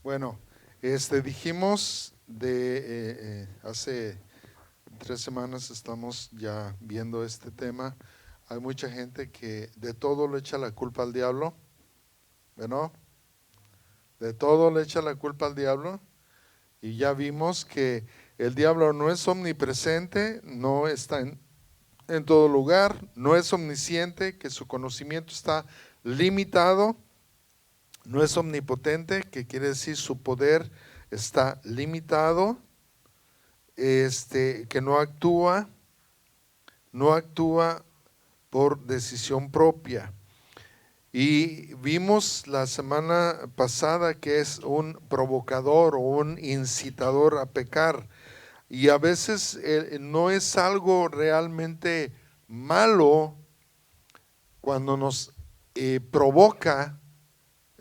Bueno, dijimos hace 3 semanas estamos ya viendo este tema. Hay mucha gente que de todo le echa la culpa al diablo, ¿no? De todo le echa la culpa al diablo. Y ya vimos que el diablo no es omnipresente, no está en todo lugar, no es omnisciente, que su conocimiento está limitado, no es omnipotente, que quiere decir su poder está limitado, que no actúa por decisión propia. Y vimos la semana pasada que es un provocador o un incitador a pecar. Y a veces no es algo realmente malo cuando nos provoca,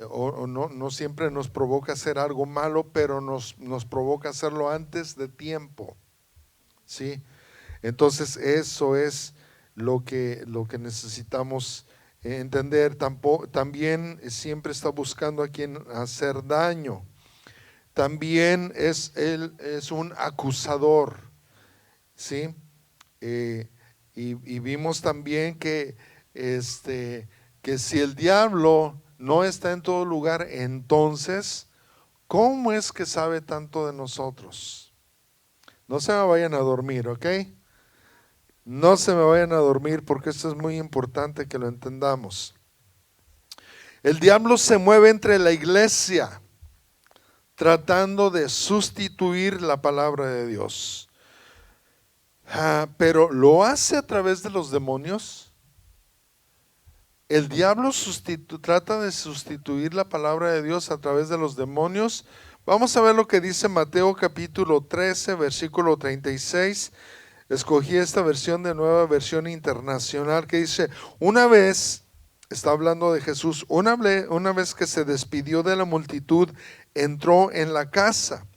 o no siempre nos provoca hacer algo malo, pero nos provoca hacerlo antes de tiempo, ¿sí? Entonces eso es lo que necesitamos entender. También siempre está buscando a quien hacer daño. También él es un acusador, ¿sí? Y vimos también que si el diablo no está en todo lugar, entonces, ¿cómo es que sabe tanto de nosotros? No se me vayan a dormir, ¿ok? No se me vayan a dormir porque esto es muy importante que lo entendamos. El diablo se mueve entre la iglesia tratando de sustituir la palabra de Dios. Pero ¿lo hace a través de los demonios? El diablo trata de sustituir la palabra de Dios a través de los demonios. Vamos a ver lo que dice Mateo capítulo 13, versículo 36. Escogí esta versión de Nueva Versión Internacional que dice: una vez, está hablando de Jesús, una vez que se despidió de la multitud, entró en la casa.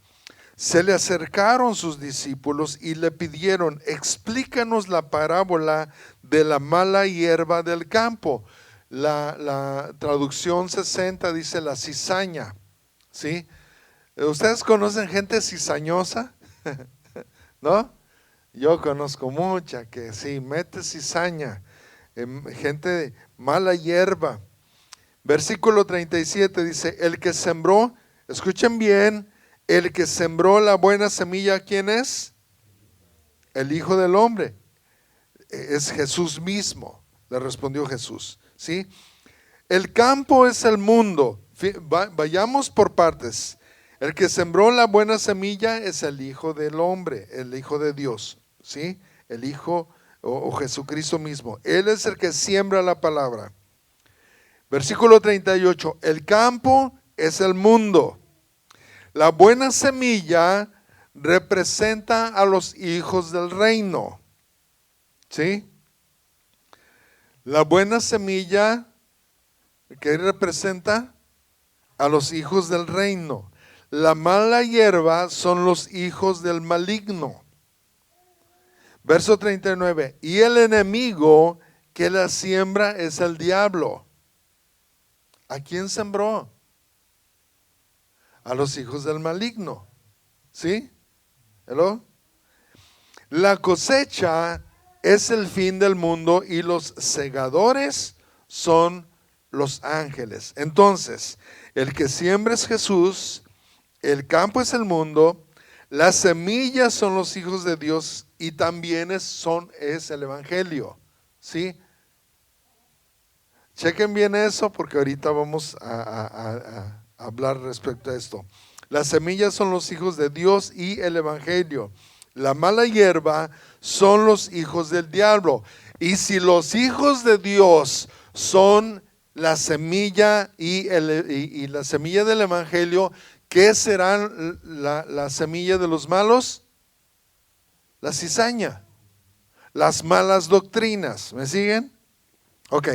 Se le acercaron sus discípulos y le pidieron: explícanos la parábola de la mala hierba del campo. La traducción 60 dice la cizaña, ¿sí? ¿Ustedes conocen gente cizañosa? ¿No? Yo conozco mucha que sí, mete cizaña, gente de mala hierba. Versículo 37 dice: el que sembró, escuchen bien, el que sembró la buena semilla, ¿quién es? El Hijo del Hombre. Es Jesús mismo, le respondió Jesús, ¿sí? El campo es el mundo. Vayamos por partes. El que sembró la buena semilla es el Hijo del Hombre, el Hijo de Dios, ¿sí? El Hijo o Jesucristo mismo. Él es el que siembra la palabra. Versículo 38. El campo es el mundo. La buena semilla representa a los hijos del reino, ¿sí? La buena semilla, ¿qué representa? A los hijos del reino. La mala hierba son los hijos del maligno. Verso 39. Y el enemigo que la siembra es el diablo. ¿A quién sembró? A los hijos del maligno. ¿Sí? ¿Hello? La cosecha es el fin del mundo y los segadores son los ángeles. Entonces, el que siembra es Jesús, el campo es el mundo, las semillas son los hijos de Dios y también es el evangelio. ¿Sí? Chequen bien eso porque ahorita vamos a hablar respecto a esto. Las semillas son los hijos de Dios y el evangelio. La mala hierba son los hijos del diablo. Y si los hijos de Dios son la semilla y la semilla del evangelio, ¿qué será la semilla de los malos? La cizaña, las malas doctrinas. ¿Me siguen? Ok.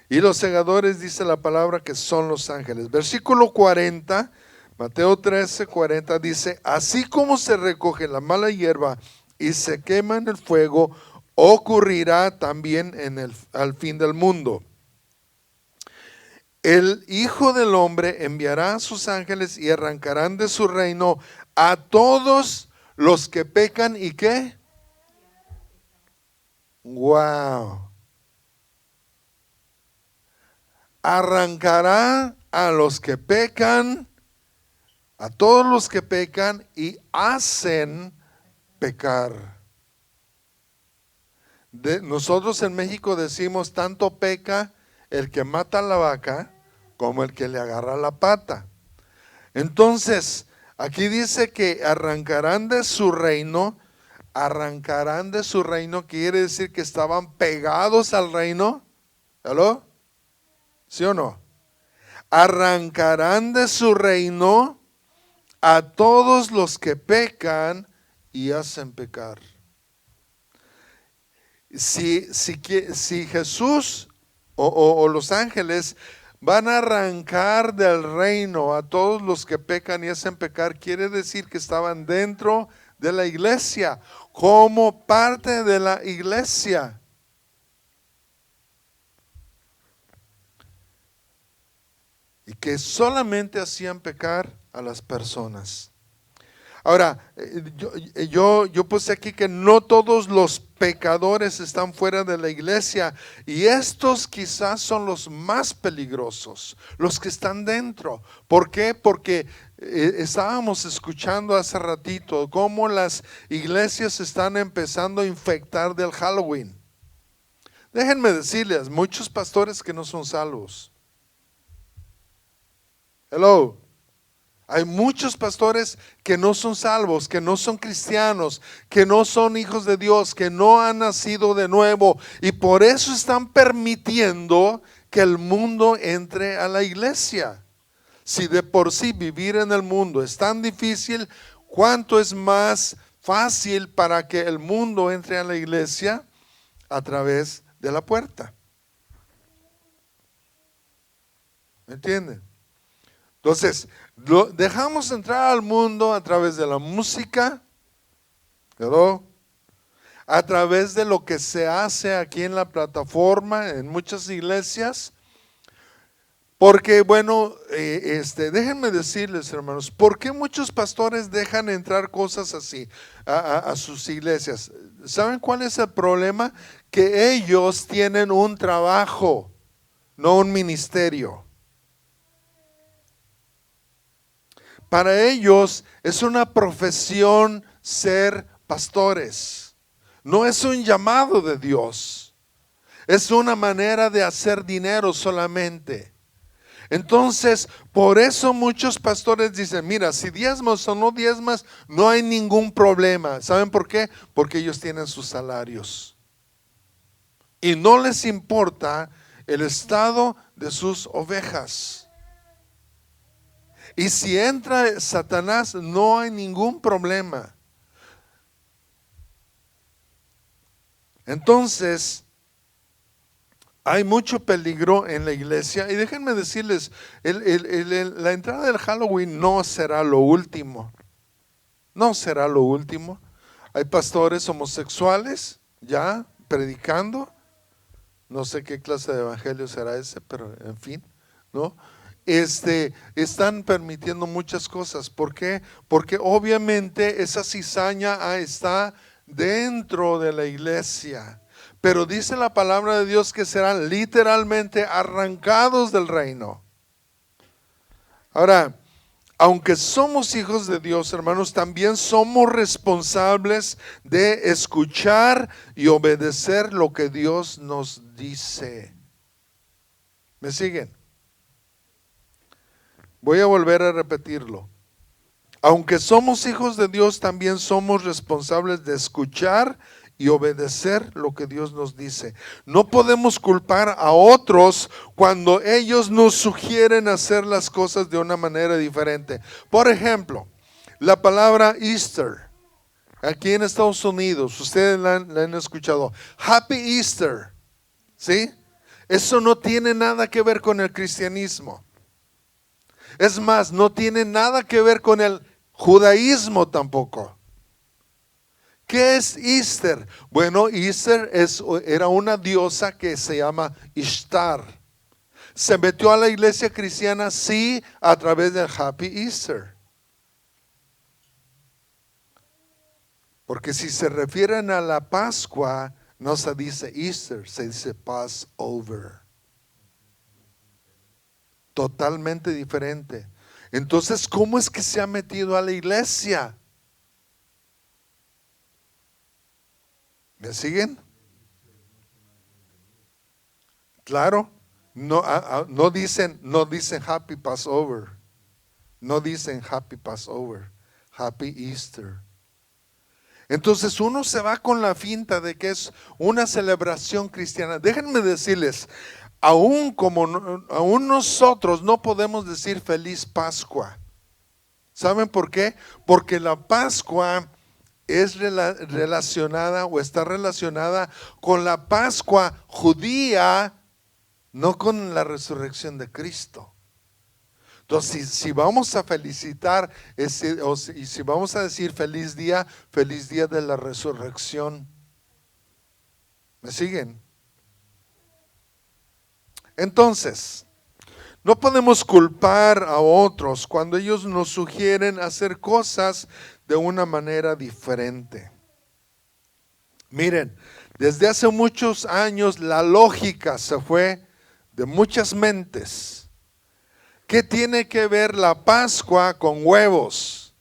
Y los segadores, dice la palabra, que son los ángeles. Versículo 40, Mateo 13, 40 dice: así como se recoge la mala hierba y se quema en el fuego, ocurrirá también al fin del mundo. el Hijo del Hombre enviará a sus ángeles y arrancarán de su reino a todos los que pecan y ¿qué? Wow. Arrancará a los que pecan, a todos los que pecan y hacen pecar. Nosotros en México decimos, tanto peca el que mata a la vaca como el que le agarra la pata. Entonces, aquí dice que arrancarán de su reino. Arrancarán de su reino quiere decir que estaban pegados al reino. ¿Aló? ¿Sí o no? Arrancarán de su reino a todos los que pecan y hacen pecar. Si Jesús o los ángeles van a arrancar del reino a todos los que pecan y hacen pecar, quiere decir que estaban dentro de la iglesia, como parte de la iglesia. Y que solamente hacían pecar a las personas. Ahora, yo puse aquí que no todos los pecadores están fuera de la iglesia, y estos quizás son los más peligrosos, los que están dentro. ¿Por qué? Porque estábamos escuchando hace ratito cómo las iglesias están empezando a infectar del Halloween. Déjenme decirles, muchos pastores que no son salvos. Hello. Hay muchos pastores que no son salvos, que no son cristianos, que no son hijos de Dios, que no han nacido de nuevo, y por eso están permitiendo que el mundo entre a la iglesia. Si de por sí vivir en el mundo es tan difícil, ¿cuánto es más fácil para que el mundo entre a la iglesia a través de la puerta? ¿Me entienden? Entonces, dejamos entrar al mundo a través de la música, ¿verdad? A través de lo que se hace aquí en la plataforma, en muchas iglesias. Porque, bueno, déjenme decirles, hermanos, ¿por qué muchos pastores dejan entrar cosas así a sus iglesias? ¿Saben cuál es el problema? Que ellos tienen un trabajo, no un ministerio. Para ellos es una profesión ser pastores. No es un llamado de Dios. Es una manera de hacer dinero solamente. Entonces, por eso muchos pastores dicen, mira, si diezmas o no diezmas, no hay ningún problema. ¿Saben por qué? Porque ellos tienen sus salarios. Y no les importa el estado de sus ovejas. Y si entra Satanás, no hay ningún problema. Entonces, hay mucho peligro en la iglesia. Y déjenme decirles, la entrada del Halloween no será lo último. No será lo último. Hay pastores homosexuales ya predicando. No sé qué clase de evangelio será ese, pero en fin, ¿no? Están permitiendo muchas cosas. ¿Por qué? Porque obviamente esa cizaña está dentro de la iglesia. Pero dice la palabra de Dios que serán literalmente arrancados del reino. Ahora, aunque somos hijos de Dios, hermanos, también somos responsables de escuchar y obedecer lo que Dios nos dice. ¿Me siguen? Voy a volver a repetirlo. Aunque somos hijos de Dios, también somos responsables de escuchar y obedecer lo que Dios nos dice. No podemos culpar a otros cuando ellos nos sugieren hacer las cosas de una manera diferente. Por ejemplo, la palabra Easter. Aquí en Estados Unidos, ustedes la han escuchado. Happy Easter. ¿Sí? Eso no tiene nada que ver con el cristianismo. Es más, no tiene nada que ver con el judaísmo tampoco. ¿Qué es Easter? Bueno, Easter era una diosa que se llama Ishtar. se metió a la iglesia cristiana, sí, a través del Happy Easter. Porque si se refieren a la Pascua, no se dice Easter, se dice Passover. Totalmente diferente. Entonces, ¿cómo es que se ha metido a la iglesia? ¿Me siguen? Claro, no dicen Happy Passover, no dicen Happy Passover, Happy Easter. Entonces uno se va con la finta de que es una celebración cristiana. Déjenme decirles, aún nosotros no podemos decir feliz Pascua. ¿Saben por qué? Porque la Pascua es relacionada o está relacionada con la Pascua judía, no con la resurrección de Cristo. Entonces, si vamos a felicitar, si vamos a decir feliz día de la resurrección. ¿Me siguen? Entonces, no podemos culpar a otros cuando ellos nos sugieren hacer cosas de una manera diferente. Miren, desde hace muchos años la lógica se fue de muchas mentes. ¿Qué tiene que ver la Pascua con huevos?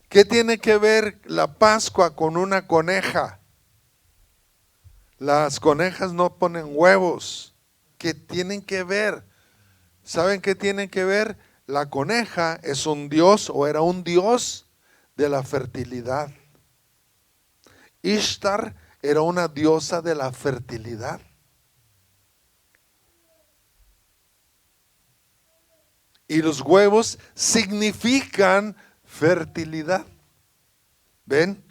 ¿Qué tiene que ver la Pascua con una coneja? Las conejas no ponen huevos. ¿Qué tienen que ver? ¿Saben qué tienen que ver? La coneja es un dios o era un dios de la fertilidad. Ishtar era una diosa de la fertilidad. Y los huevos significan fertilidad. ¿Ven?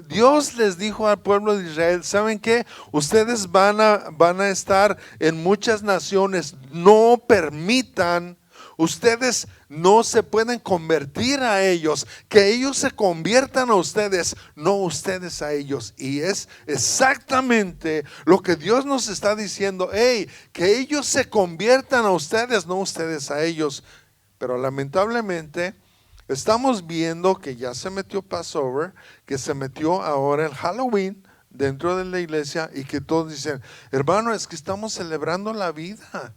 Dios les dijo al pueblo de Israel, ¿saben qué? Ustedes van a estar en muchas naciones, no permitan, ustedes no se pueden convertir a ellos, que ellos se conviertan a ustedes, no ustedes a ellos. Y es exactamente lo que Dios nos está diciendo, hey, que ellos se conviertan a ustedes, no ustedes a ellos. Pero lamentablemente estamos viendo que ya se metió Passover, que se metió ahora el Halloween dentro de la iglesia y que todos dicen, hermano, es que estamos celebrando la vida.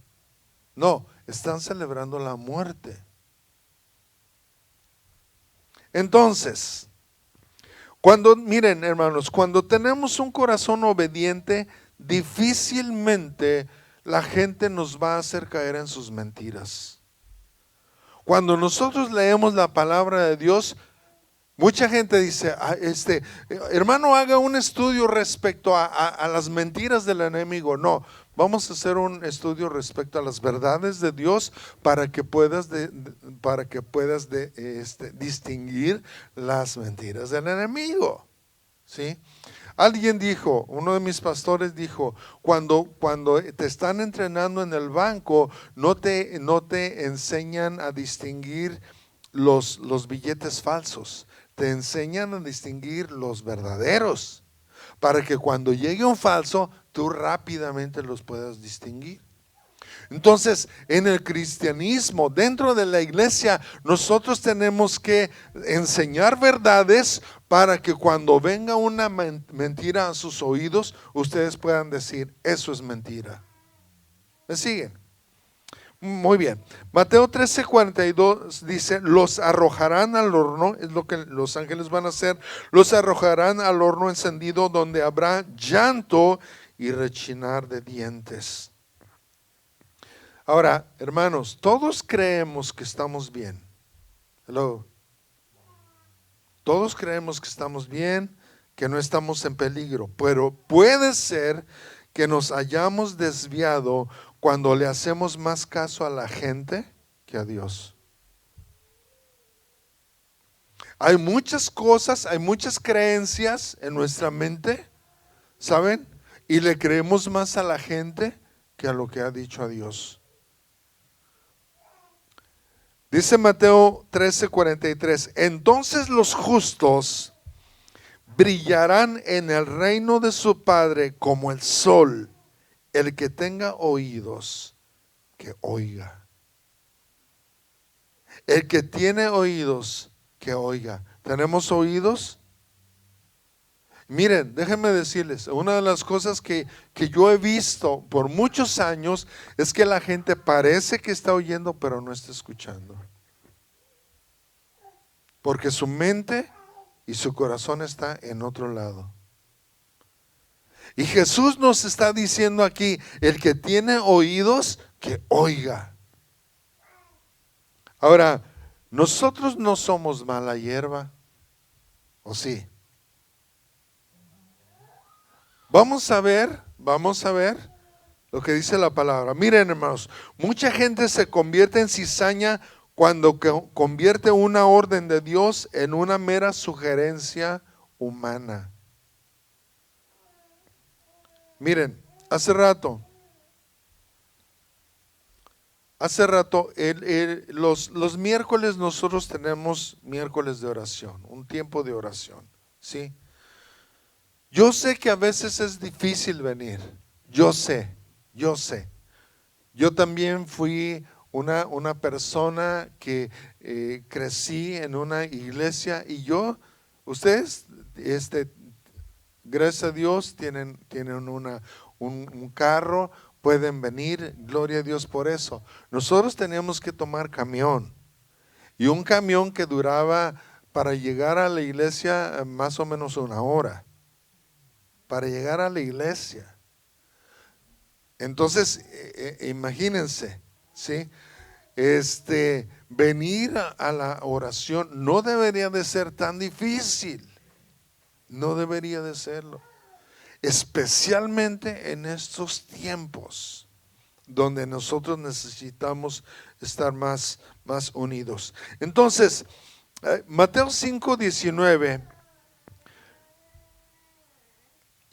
No, están celebrando la muerte. Entonces, miren hermanos, cuando tenemos un corazón obediente, difícilmente la gente nos va a hacer caer en sus mentiras. Cuando nosotros leemos la palabra de Dios, mucha gente dice, hermano, haga un estudio respecto a las mentiras del enemigo. No, vamos a hacer un estudio respecto a las verdades de Dios para que puedas distinguir las mentiras del enemigo. ¿Sí? Alguien dijo, uno de mis pastores dijo, cuando te están entrenando en el banco, no te enseñan a distinguir los billetes falsos, te enseñan a distinguir los verdaderos, para que cuando llegue un falso, tú rápidamente los puedas distinguir. Entonces, en el cristianismo, dentro de la iglesia, nosotros tenemos que enseñar verdades para que cuando venga una mentira a sus oídos, ustedes puedan decir, eso es mentira. ¿Me siguen? Muy bien. Mateo 13:42 dice, los arrojarán al horno, es lo que los ángeles van a hacer, los arrojarán al horno encendido donde habrá llanto y rechinar de dientes. Ahora, hermanos, todos creemos que estamos bien. Hello. Todos creemos que estamos bien, que no estamos en peligro, pero puede ser que nos hayamos desviado cuando le hacemos más caso a la gente que a Dios. Hay muchas cosas, hay muchas creencias en nuestra mente, ¿saben? Y le creemos más a la gente que a lo que ha dicho a Dios. Dice Mateo 13:43, entonces los justos brillarán en el reino de su Padre como el sol. El que tenga oídos, que oiga. El que tiene oídos, que oiga. ¿Tenemos oídos? Miren, déjenme decirles, una de las cosas que yo he visto por muchos años es que la gente parece que está oyendo, pero no está escuchando. Porque su mente y su corazón está en otro lado. Y Jesús nos está diciendo aquí, el que tiene oídos, que oiga. Ahora, nosotros no somos mala hierba, ¿o sí? Vamos a ver lo que dice la palabra. Miren, hermanos, mucha gente se convierte en cizaña cuando convierte una orden de Dios en una mera sugerencia humana. Miren, hace rato, los miércoles nosotros tenemos miércoles de oración, un tiempo de oración, ¿sí? Yo sé que a veces es difícil venir, yo sé. Yo también fui una persona que crecí en una iglesia y ustedes, gracias a Dios, tienen un carro, pueden venir, gloria a Dios por eso. Nosotros teníamos que tomar camión y un camión que duraba para llegar a la iglesia más o menos una hora. Para llegar a la iglesia. Entonces, imagínense, ¿sí? Venir a la oración no debería de ser tan difícil. No debería de serlo. Especialmente en estos tiempos donde nosotros necesitamos estar más unidos. Entonces, Mateo 5:19.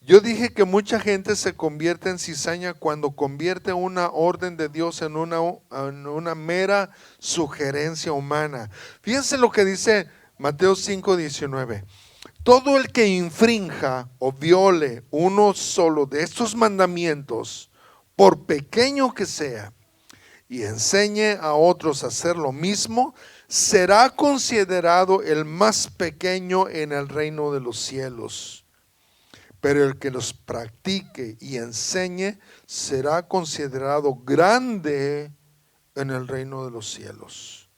Yo dije que mucha gente se convierte en cizaña cuando convierte una orden de Dios en una mera sugerencia humana. Fíjense lo que dice Mateo 5:19. Todo el que infrinja o viole uno solo de estos mandamientos, por pequeño que sea, y enseñe a otros a hacer lo mismo, será considerado el más pequeño en el reino de los cielos. Pero el que los practique y enseñe será considerado grande en el reino de los cielos.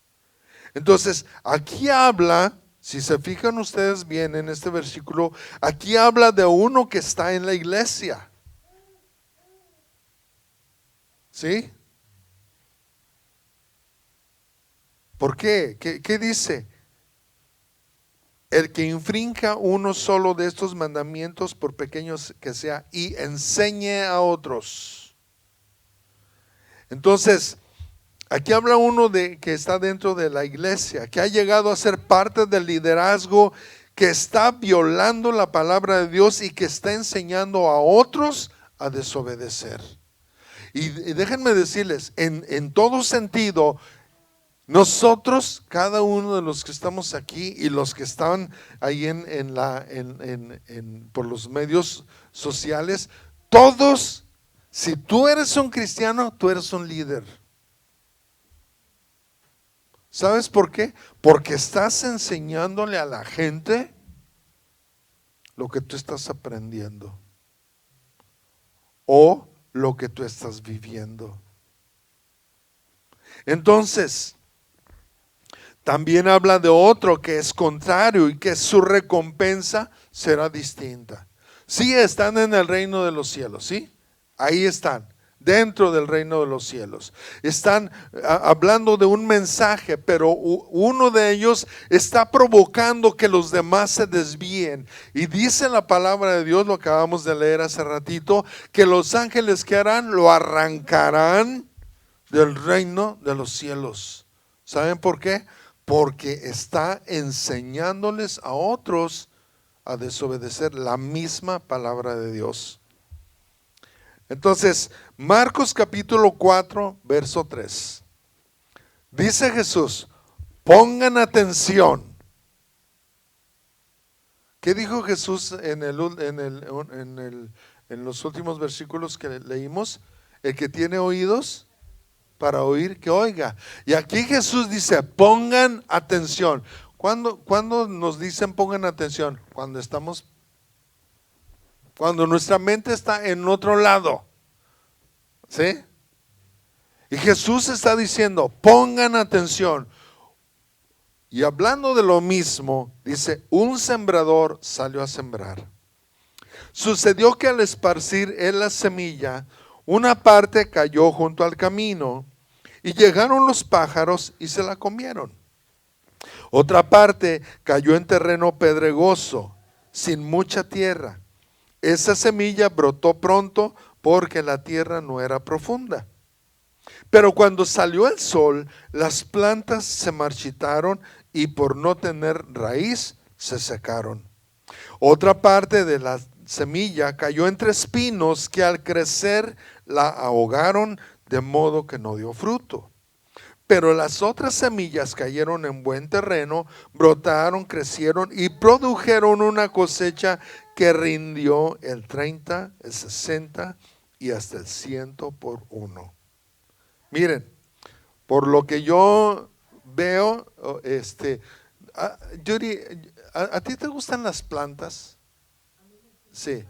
Entonces, aquí habla, si se fijan ustedes bien en este versículo, aquí habla de uno que está en la iglesia. ¿Sí? ¿Por qué? ¿Qué dice? El que infrinja uno solo de estos mandamientos, por pequeños que sea, y enseñe a otros. Entonces, aquí habla uno de que está dentro de la iglesia, que ha llegado a ser parte del liderazgo, que está violando la palabra de Dios y que está enseñando a otros a desobedecer. Y déjenme decirles, en todo sentido, nosotros, cada uno de los que estamos aquí y los que están ahí por los medios sociales, todos, si tú eres un cristiano, tú eres un líder. ¿Sabes por qué? Porque estás enseñándole a la gente lo que tú estás aprendiendo o lo que tú estás viviendo. Entonces, también habla de otro que es contrario y que su recompensa será distinta. Sí están en el reino de los cielos, ¿sí? Ahí están, dentro del reino de los cielos. Están hablando de un mensaje, pero uno de ellos está provocando que los demás se desvíen. Y dice la palabra de Dios, lo acabamos de leer hace ratito, que los ángeles que harán, lo arrancarán del reino de los cielos. ¿Saben por qué? Porque está enseñándoles a otros a desobedecer la misma palabra de Dios. Entonces, Marcos capítulo 4, verso 3. Dice Jesús, pongan atención. ¿Qué dijo Jesús en los últimos versículos que leímos? El que tiene oídos para oír, que oiga. Y aquí Jesús dice, pongan atención. ¿Cuándo nos dicen pongan atención? Cuando nuestra mente está en otro lado. ¿Sí? Y Jesús está diciendo, pongan atención. Y hablando de lo mismo, dice, un sembrador salió a sembrar. Sucedió que al esparcir él la semilla, una parte cayó junto al camino, y llegaron los pájaros y se la comieron. Otra parte cayó en terreno pedregoso, sin mucha tierra. Esa semilla brotó pronto porque la tierra no era profunda. Pero cuando salió el sol, las plantas se marchitaron y por no tener raíz se secaron. Otra parte de la semilla cayó entre espinos que al crecer la ahogaron, de modo que no dio fruto. Pero las otras semillas cayeron en buen terreno, brotaron, crecieron y produjeron una cosecha que rindió el 30, el 60 y hasta el 100 por uno. Miren, por lo que yo veo, Yuri, ¿a ti te gustan las plantas? Sí,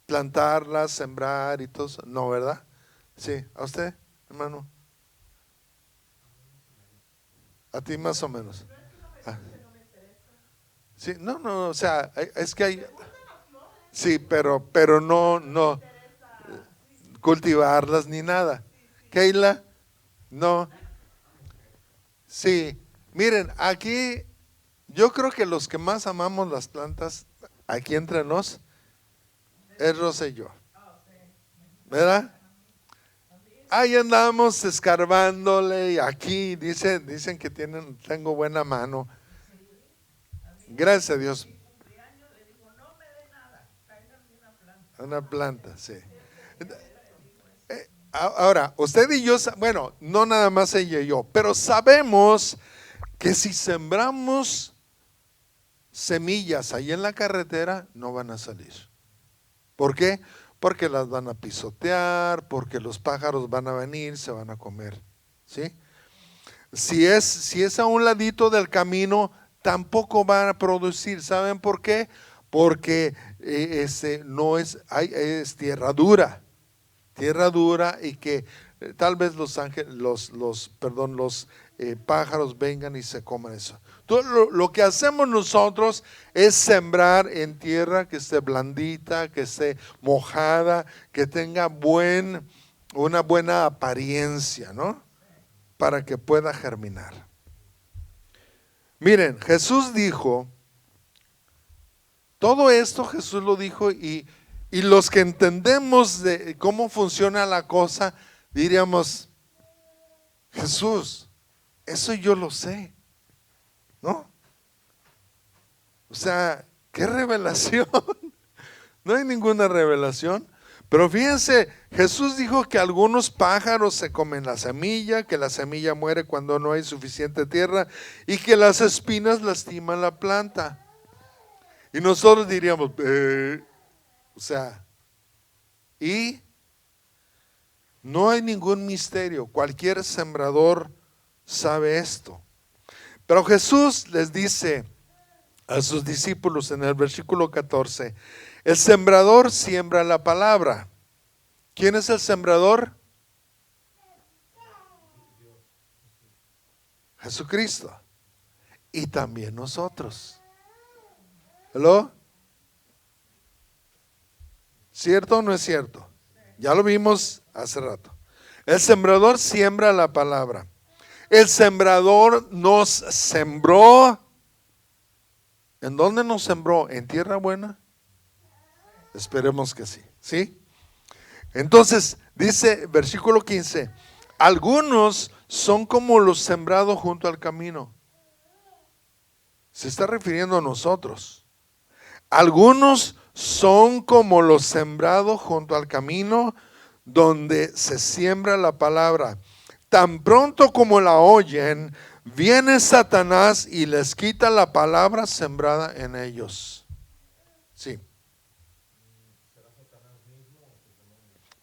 plantarlas, sembrar y todo eso. No, ¿verdad? Sí, ¿a usted, hermano? A ti más o menos. Ah. Sí, no, o sea, es que hay, sí, pero no cultivarlas ni nada. Keila, no. Sí, miren, aquí yo creo que los que más amamos las plantas, aquí entre nos, es Rosa y yo. ¿Verdad? Ahí andamos escarbándole y aquí dicen que tengo buena mano. Gracias a Dios. Una planta, sí. Ahora, usted y yo, bueno, no nada más ella y yo, pero sabemos que si sembramos semillas ahí en la carretera, no van a salir. ¿Por qué? Porque las van a pisotear, porque los pájaros van a venir, se van a comer. ¿Sí? Si es a un ladito del camino, tampoco van a producir. ¿Saben por qué? Porque no es tierra dura y que tal vez los pájaros vengan y se coman eso. Entonces, lo que hacemos nosotros es sembrar en tierra que esté blandita, que esté mojada, que tenga una buena apariencia, ¿no? Para que pueda germinar. Miren, Jesús dijo, todo esto Jesús lo dijo y los que entendemos de cómo funciona la cosa, diríamos, Jesús, eso yo lo sé, ¿no? O sea, ¿qué revelación? No hay ninguna revelación. Pero fíjense, Jesús dijo que algunos pájaros se comen la semilla, que la semilla muere cuando no hay suficiente tierra y que las espinas lastiman la planta. Y nosotros diríamos, o sea, y no hay ningún misterio, cualquier sembrador sabe esto. Pero Jesús les dice a sus discípulos en el versículo 14, el sembrador siembra la palabra. ¿Quién es el sembrador? Jesucristo. Y también nosotros. ¿Hello? ¿Cierto o no es cierto? Ya lo vimos hace rato. El sembrador siembra la palabra. El sembrador nos sembró. ¿En dónde nos sembró? ¿En tierra buena? Esperemos que sí. ¿Sí? Entonces, dice versículo 15, algunos son como los sembrados junto al camino. Se está refiriendo a nosotros. Algunos son como los sembrados junto al camino donde se siembra la palabra. Tan pronto como la oyen, viene Satanás y les quita la palabra sembrada en ellos. Sí.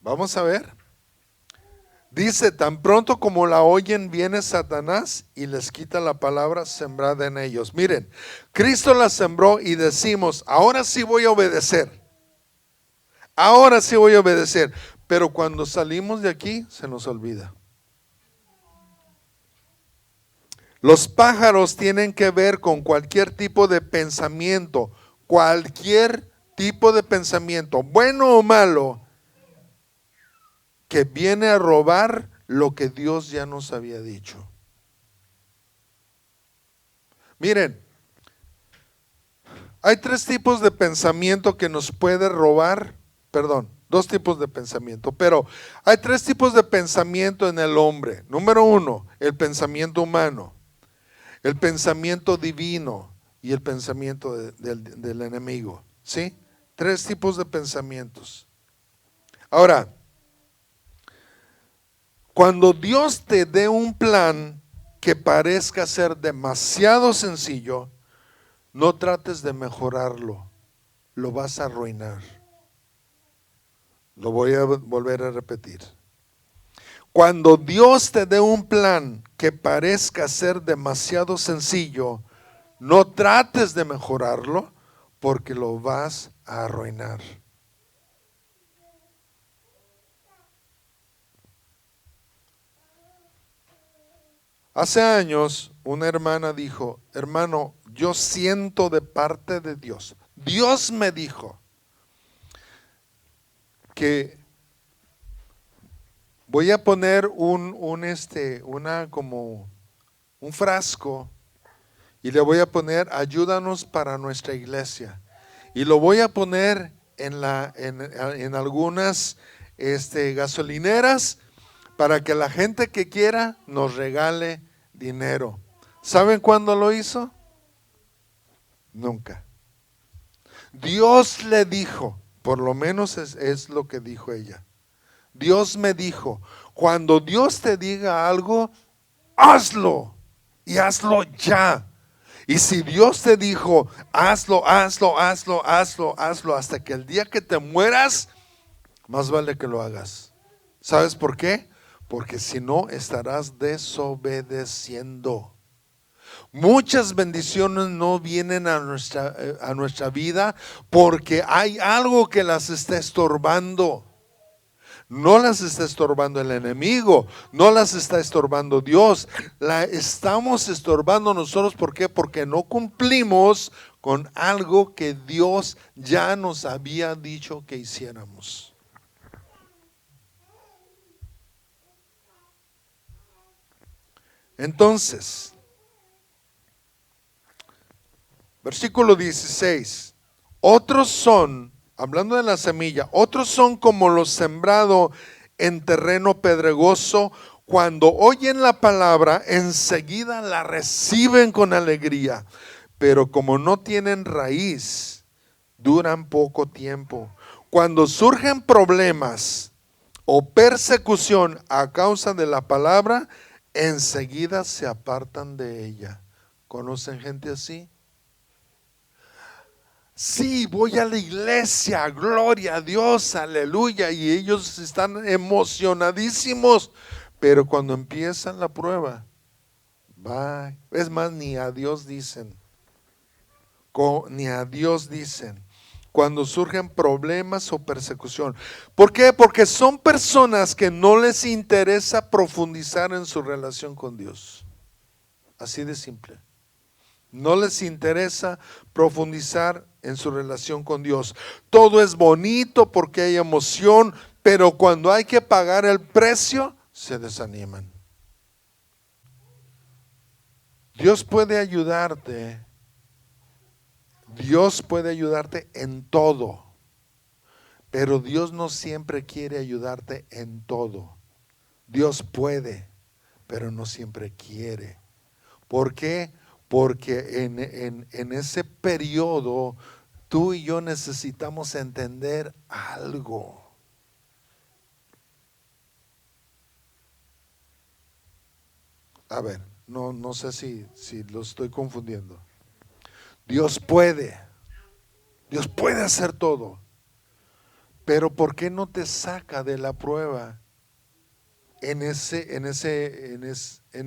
Vamos a ver. Dice, tan pronto como la oyen, viene Satanás y les quita la palabra sembrada en ellos. Miren, Cristo la sembró y decimos, ahora sí voy a obedecer. Ahora sí voy a obedecer. Pero cuando salimos de aquí, se nos olvida. Los pájaros tienen que ver con cualquier tipo de pensamiento, bueno o malo, que viene a robar lo que Dios ya nos había dicho. Miren, hay tres tipos de pensamiento que nos puede robar, perdón, dos tipos de pensamiento, pero hay tres tipos de pensamiento en el hombre. Número uno, el pensamiento humano, el pensamiento divino y el pensamiento del enemigo. ¿Sí? Tres tipos de pensamientos. Ahora, cuando Dios te dé un plan que parezca ser demasiado sencillo, no trates de mejorarlo, lo vas a arruinar. Lo voy a volver a repetir. Cuando Dios te dé un plan que parezca ser demasiado sencillo, no trates de mejorarlo porque lo vas a arruinar. Hace años una hermana dijo, hermano, yo siento de parte de Dios. Dios me dijo que voy a poner como un frasco y le voy a poner ayúdanos para nuestra iglesia. Y lo voy a poner en algunas gasolineras para que la gente que quiera nos regale dinero. ¿Saben cuándo lo hizo? Nunca. Dios le dijo, por lo menos es lo que dijo ella. Dios me dijo, cuando Dios te diga algo, hazlo y hazlo ya. Y si Dios te dijo, hazlo, hazlo, hazlo, hazlo, hazlo, hasta que el día que te mueras, más vale que lo hagas. ¿Sabes por qué? Porque si no, estarás desobedeciendo. Muchas bendiciones no vienen a nuestra vida porque hay algo que las está estorbando. No las está estorbando el enemigo, no las está estorbando Dios, la estamos estorbando nosotros. ¿Por qué? Porque no cumplimos con algo que Dios ya nos había dicho que hiciéramos. Entonces, versículo 16, otros son, hablando de la semilla, otros son como los sembrados en terreno pedregoso. Cuando oyen la palabra, enseguida la reciben con alegría, pero como no tienen raíz, duran poco tiempo. Cuando surgen problemas o persecución a causa de la palabra, enseguida se apartan de ella. ¿Conocen gente así? Sí, voy a la iglesia, gloria a Dios, aleluya, y ellos están emocionadísimos, pero cuando empiezan la prueba, bye. Es más, ni a Dios dicen, ni a Dios dicen, cuando surgen problemas o persecución. ¿Por qué? Porque son personas que no les interesa profundizar en su relación con Dios, así de simple. No les interesa profundizar en su relación con Dios. Todo es bonito porque hay emoción, pero cuando hay que pagar el precio, se desaniman. Dios puede ayudarte. Dios puede ayudarte en todo. Pero Dios no siempre quiere ayudarte en todo. Dios puede, pero no siempre quiere. ¿Por qué? Porque en ese periodo tú y yo necesitamos entender algo. A ver, no sé si lo estoy confundiendo. Dios puede, Dios puede hacer todo. Pero ¿por qué no te saca de la prueba en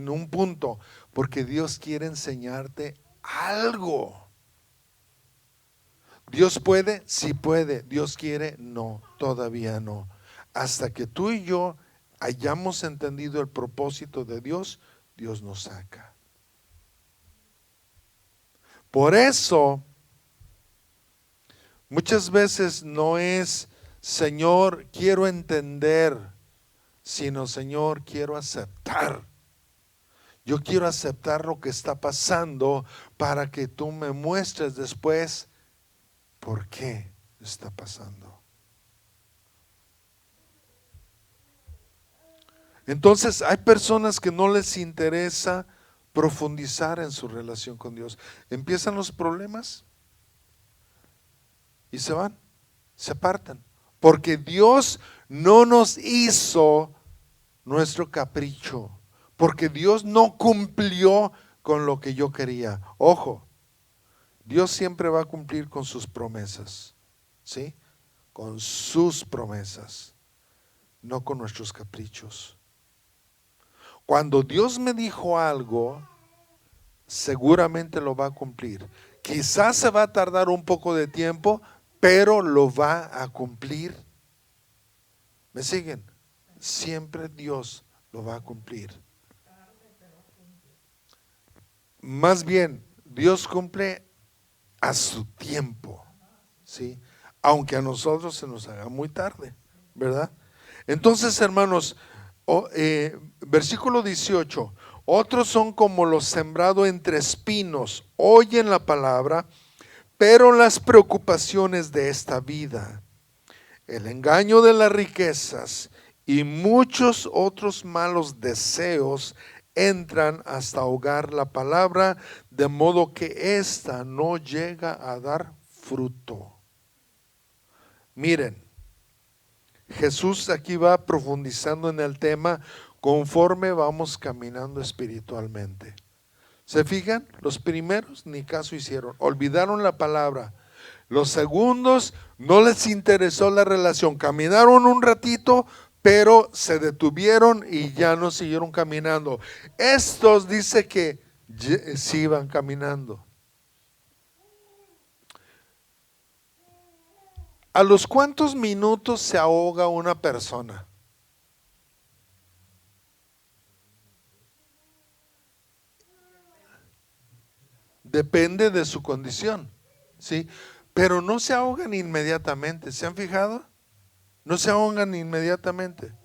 un punto? Porque Dios quiere enseñarte algo. Dios puede, sí puede. Dios quiere, no, todavía no. Hasta que tú y yo hayamos entendido el propósito de Dios, Dios nos saca. Por eso, muchas veces no es, Señor, quiero entender, sino, Señor, quiero aceptar. Yo quiero aceptar lo que está pasando para que tú me muestres después por qué está pasando. Entonces, hay personas que no les interesa profundizar en su relación con Dios. Empiezan los problemas y se van, se apartan. Porque Dios no nos hizo nuestro capricho. Porque Dios no cumplió con lo que yo quería. Ojo, Dios siempre va a cumplir con sus promesas. ¿Sí? Con sus promesas, no con nuestros caprichos. Cuando Dios me dijo algo, seguramente lo va a cumplir. Quizás se va a tardar un poco de tiempo, pero lo va a cumplir. ¿Me siguen? Siempre Dios lo va a cumplir. Más bien, Dios cumple a su tiempo, ¿sí? Aunque a nosotros se nos haga muy tarde, ¿verdad? Entonces, hermanos, versículo 18, otros son como los sembrados entre espinos, oyen la palabra, pero las preocupaciones de esta vida, el engaño de las riquezas y muchos otros malos deseos entran hasta ahogar la palabra, de modo que ésta no llega a dar fruto. Miren, Jesús aquí va profundizando en el tema conforme vamos caminando espiritualmente. ¿Se fijan? Los primeros ni caso hicieron, olvidaron la palabra. Los segundos no les interesó la relación, caminaron un ratito, pero se detuvieron y ya no siguieron caminando. Estos dice que sí iban caminando. ¿A los cuántos minutos se ahoga una persona? Depende de su condición, ¿sí? Pero no se ahogan inmediatamente, ¿se han fijado? No se ahogan inmediatamente.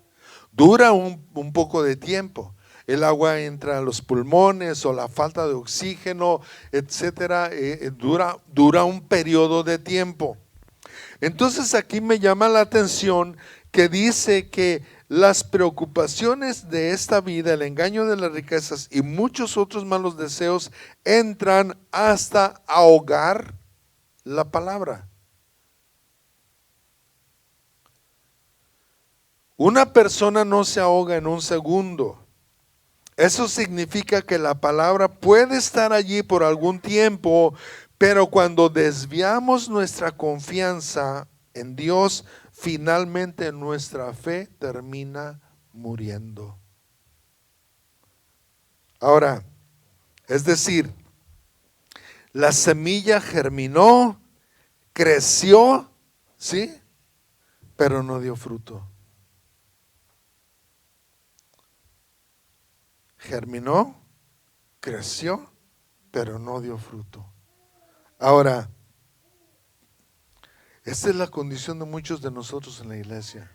Dura un poco de tiempo. El agua entra a los pulmones o la falta de oxígeno, etcétera, dura un periodo de tiempo. Entonces aquí me llama la atención que dice que las preocupaciones de esta vida, el engaño de las riquezas y muchos otros malos deseos entran hasta ahogar la palabra. Una persona no se ahoga en un segundo. Eso significa que la palabra puede estar allí por algún tiempo, pero cuando desviamos nuestra confianza en Dios, finalmente nuestra fe termina muriendo. Ahora, es decir, la semilla germinó, creció, ¿sí? Pero no dio fruto. Germinó, creció, pero no dio fruto. Ahora, esta es la condición de muchos de nosotros en la iglesia.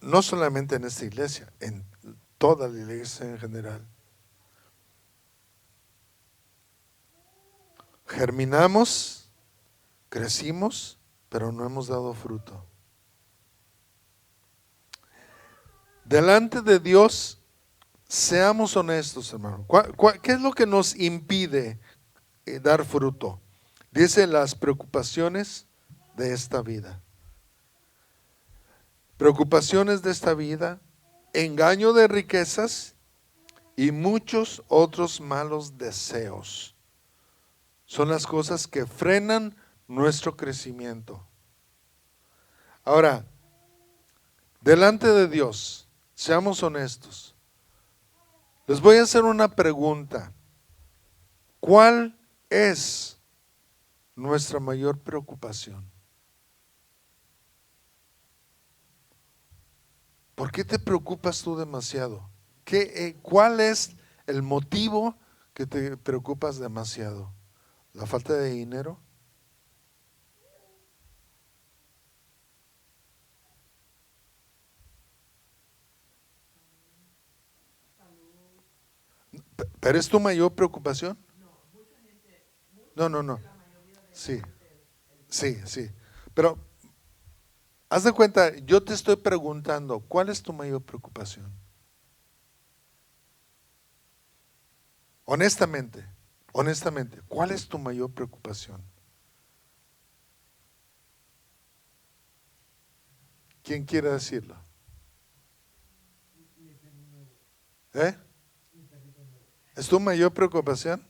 No solamente en esta iglesia, en toda la iglesia en general. Germinamos, crecimos, pero no hemos dado fruto. Delante de Dios, seamos honestos, hermano. ¿Qué es lo que nos impide dar fruto? Dice las preocupaciones de esta vida. Preocupaciones de esta vida, engaño de riquezas y muchos otros malos deseos. son las cosas que frenan nuestro crecimiento. Ahora, delante de Dios, seamos honestos. Les voy a hacer una pregunta. ¿Cuál es nuestra mayor preocupación? ¿Por qué te preocupas tú demasiado? ¿Cuál es el motivo que te preocupas demasiado? ¿La falta de dinero? ¿Pero es tu mayor preocupación? No, no, no. Sí, sí, sí. Pero haz de cuenta, yo te estoy preguntando, ¿cuál es tu mayor preocupación? Honestamente, honestamente, ¿cuál es tu mayor preocupación? ¿Quién quiere decirlo? ¿Eh? ¿Es tu mayor preocupación?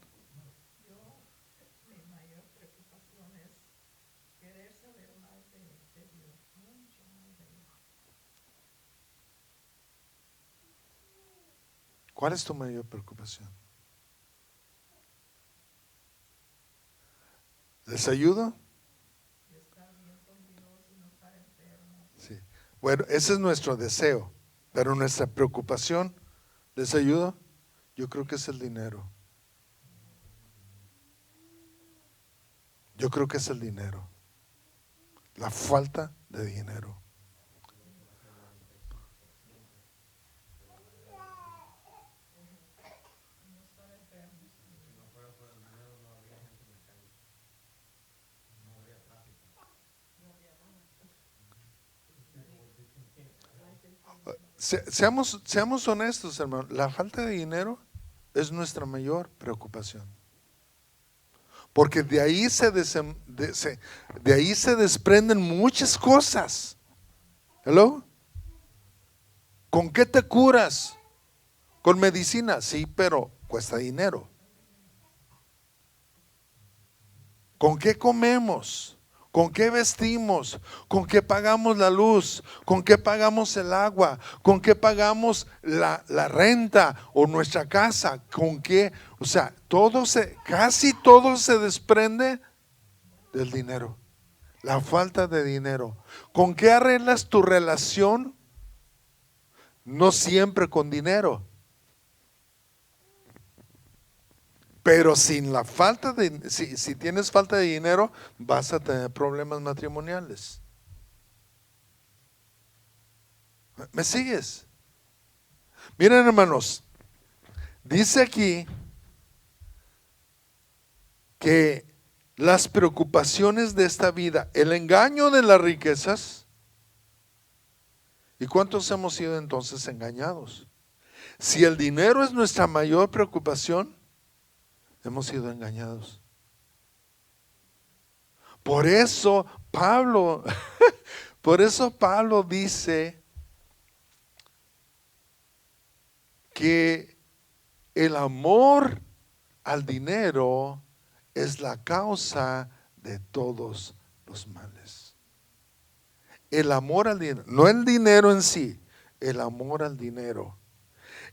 ¿Cuál es tu mayor preocupación? ¿Les ayudo? Sí. Bueno, ese es nuestro deseo, pero nuestra preocupación, ¿les ayudo? Yo creo que es el dinero. Yo creo que es el dinero. La falta de dinero. Seamos honestos, hermano. La falta de dinero es nuestra mayor preocupación. Porque de ahí se desprenden muchas cosas. ¿Hello? ¿Con qué te curas? ¿Con medicina? Sí, pero cuesta dinero. ¿Con qué comemos? ¿Con qué vestimos? ¿Con qué pagamos la luz? ¿Con qué pagamos el agua? ¿Con qué pagamos la renta o nuestra casa? ¿Con qué? O sea, casi todo se desprende del dinero. La falta de dinero. ¿Con qué arreglas tu relación? No siempre con dinero. Pero sin la falta si tienes falta de dinero, vas a tener problemas matrimoniales. ¿Me sigues? Miren, hermanos, dice aquí que las preocupaciones de esta vida, el engaño de las riquezas, ¿y cuántos hemos sido entonces engañados? Si el dinero es nuestra mayor preocupación, hemos sido engañados. Por eso Pablo, por eso Pablo dice que el amor al dinero es la causa de todos los males. El amor al dinero, no el dinero en sí, el amor al dinero.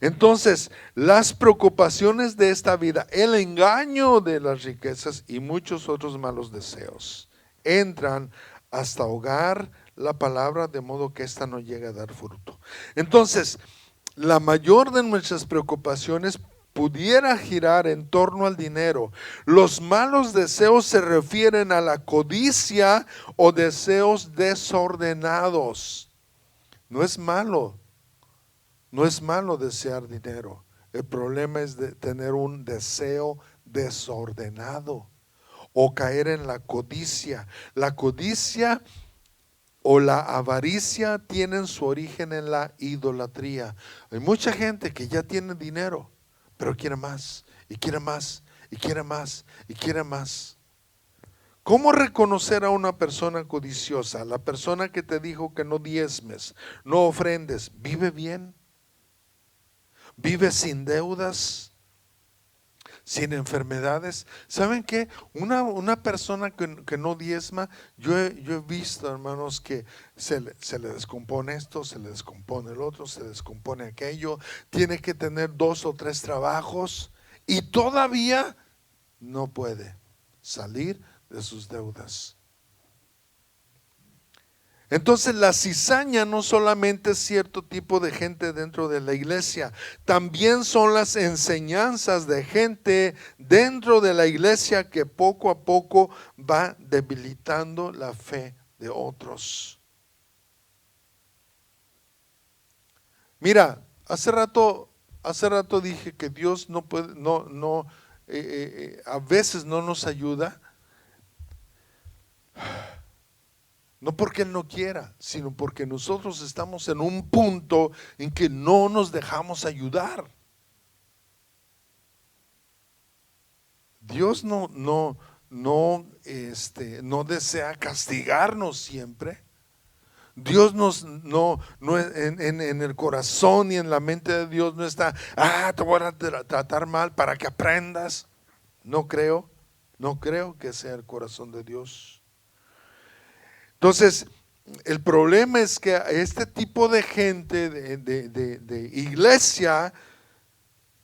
Entonces, las preocupaciones de esta vida, el engaño de las riquezas y muchos otros malos deseos entran hasta ahogar la palabra de modo que ésta no llegue a dar fruto. Entonces, la mayor de nuestras preocupaciones pudiera girar en torno al dinero. Los malos deseos se refieren a la codicia o deseos desordenados. No es malo. No es malo desear dinero. El problema es de tener un deseo desordenado o caer en la codicia. La codicia o la avaricia tienen su origen en la idolatría. Hay mucha gente que ya tiene dinero, pero quiere más, y quiere más, y quiere más, y quiere más. ¿Cómo reconocer a una persona codiciosa? La persona que te dijo que no diezmes, no ofrendes, ¿vive bien? ¿Vive sin deudas? sin enfermedades. ¿Saben qué? Una persona que no diezma, yo he visto, hermanos, que se le descompone esto, se le descompone el otro, se descompone aquello, tiene que tener 2 o 3 trabajos y todavía no puede salir de sus deudas. Entonces la cizaña no solamente es cierto tipo de gente dentro de la iglesia, también son las enseñanzas de gente dentro de la iglesia que poco a poco va debilitando la fe de otros. Mira, hace rato dije que Dios no puede, a veces no nos ayuda. No porque Él no quiera, sino porque nosotros estamos en un punto en que no nos dejamos ayudar. Dios no desea castigarnos siempre. Dios no en el corazón y en la mente de Dios no está, te voy a tratar mal para que aprendas. No creo que sea el corazón de Dios. Entonces, el problema es que este tipo de gente de iglesia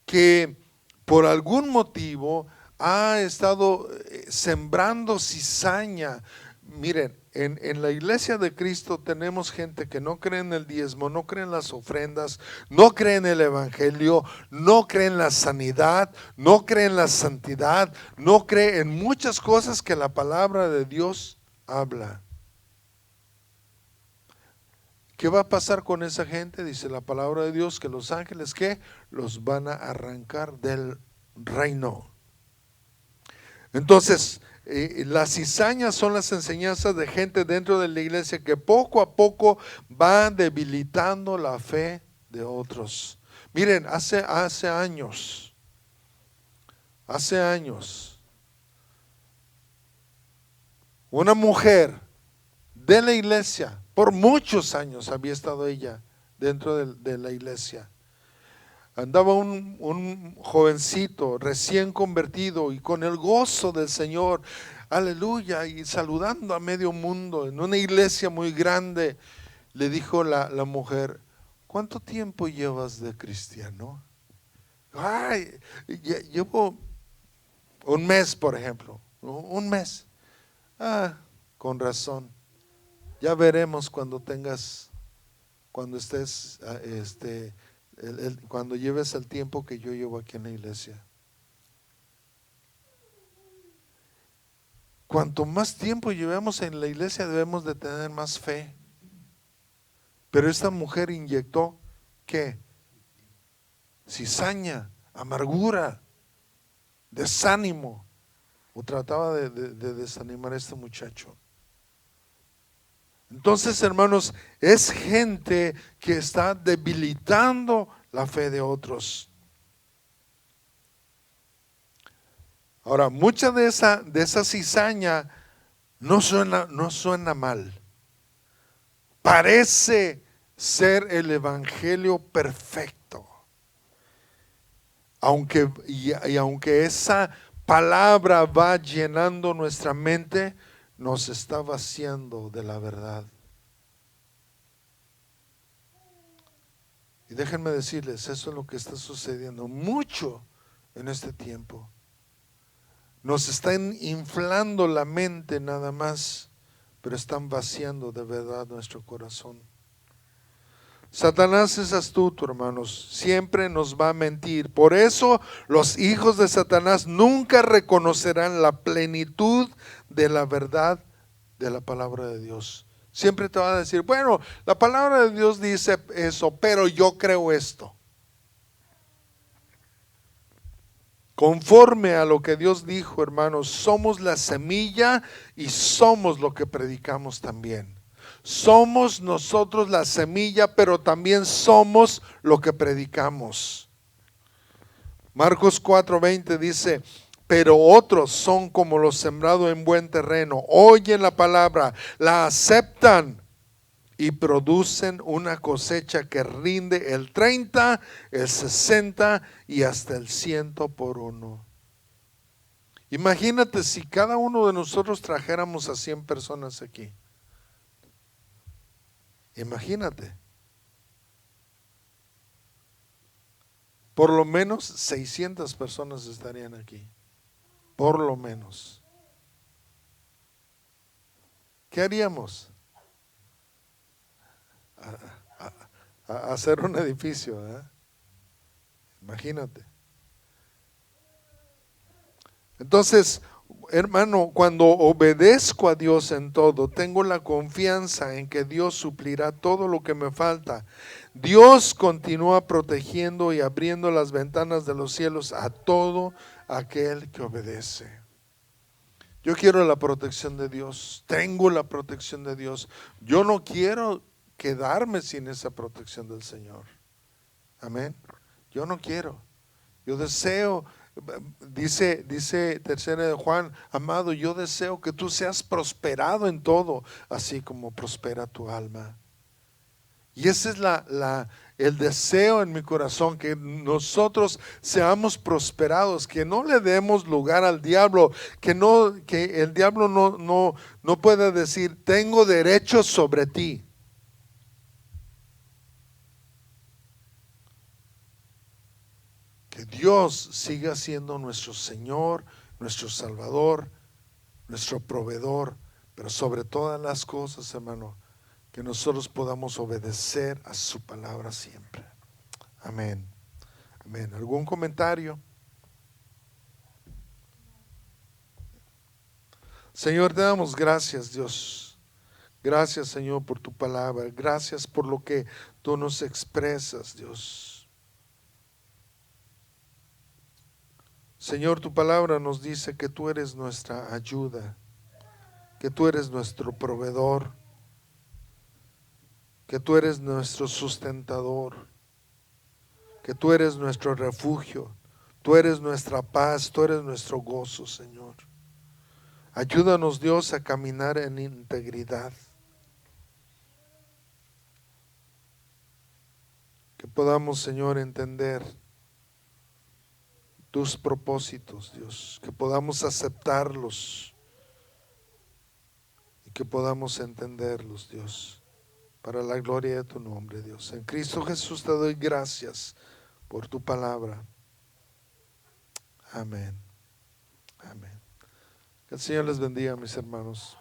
que por algún motivo ha estado sembrando cizaña. Miren, en la iglesia de Cristo tenemos gente que no cree en el diezmo, no cree en las ofrendas, no cree en el evangelio, no cree en la sanidad, no cree en la santidad, no cree en muchas cosas que la palabra de Dios habla. ¿Qué va a pasar con esa gente? Dice la palabra de Dios que los ángeles, ¿qué? Los van a arrancar del reino. Entonces, las cizañas son las enseñanzas de gente dentro de la iglesia que poco a poco va debilitando la fe de otros. Miren, hace años, una mujer de la iglesia, por muchos años había estado ella dentro de la iglesia. Andaba un jovencito recién convertido y con el gozo del Señor, aleluya, y saludando a medio mundo en una iglesia muy grande. Le dijo la mujer, ¿cuánto tiempo llevas de cristiano? Ay, llevo un mes, por ejemplo, un mes. Con razón. Ya veremos cuando estés, cuando lleves el tiempo que yo llevo aquí en la iglesia. Cuanto más tiempo llevemos en la iglesia debemos de tener más fe. Pero esta mujer inyectó, ¿qué? Cizaña, amargura, desánimo, o trataba de desanimar a este muchacho. Entonces, hermanos, es gente que está debilitando la fe de otros. Ahora, mucha de esa cizaña no suena mal. Parece ser el evangelio perfecto. Aunque esa palabra va llenando nuestra mente, nos está vaciando de la verdad. Y déjenme decirles, eso es lo que está sucediendo mucho en este tiempo. Nos están inflando la mente nada más, pero están vaciando de verdad nuestro corazón. Satanás es astuto, hermanos, siempre nos va a mentir. Por eso los hijos de Satanás nunca reconocerán la plenitud de la verdad de la palabra de Dios. Siempre te va a decir, bueno, la palabra de Dios dice eso, pero yo creo esto. Conforme a lo que Dios dijo, hermanos, somos la semilla y somos lo que predicamos también. Somos nosotros la semilla, pero también somos lo que predicamos. Marcos 4:20 dice, pero otros son como los sembrados en buen terreno, oyen la palabra, la aceptan y producen una cosecha que rinde el 30, el 60 y hasta el 100 por uno. Imagínate si cada uno de nosotros trajéramos a 100 personas aquí. Imagínate. Por lo menos 600 personas estarían aquí. Por lo menos. ¿Qué haríamos? Hacer un edificio, ¿eh? Imagínate. Entonces, hermano, cuando obedezco a Dios en todo, tengo la confianza en que Dios suplirá todo lo que me falta. Dios continúa protegiendo y abriendo las ventanas de los cielos a todo aquel que obedece. Yo quiero la protección de Dios, tengo la protección de Dios. Yo no quiero quedarme sin esa protección del Señor. Amén. Yo no quiero. Yo deseo, dice tercera de Juan, amado, yo deseo que tú seas prosperado en todo, así como prospera tu alma. Y ese es el deseo en mi corazón, que nosotros seamos prosperados, que no le demos lugar al diablo, que el diablo no pueda decir, tengo derecho sobre ti. Que Dios siga siendo nuestro Señor, nuestro Salvador, nuestro proveedor, pero sobre todas las cosas, hermano, que nosotros podamos obedecer a su palabra siempre. Amén. Amén. ¿Algún comentario? Señor, te damos gracias, Dios. Gracias, Señor, por tu palabra. Gracias por lo que tú nos expresas, Dios. Señor, tu palabra nos dice que tú eres nuestra ayuda, que tú eres nuestro proveedor, que tú eres nuestro sustentador, que tú eres nuestro refugio, tú eres nuestra paz, tú eres nuestro gozo, Señor. Ayúdanos, Dios, a caminar en integridad. Que podamos, Señor, entender tus propósitos, Dios. Que podamos aceptarlos y que podamos entenderlos, Dios. Para la gloria de tu nombre, Dios. En Cristo Jesús te doy gracias por tu palabra. Amén. Amén. Que el Señor les bendiga, mis hermanos.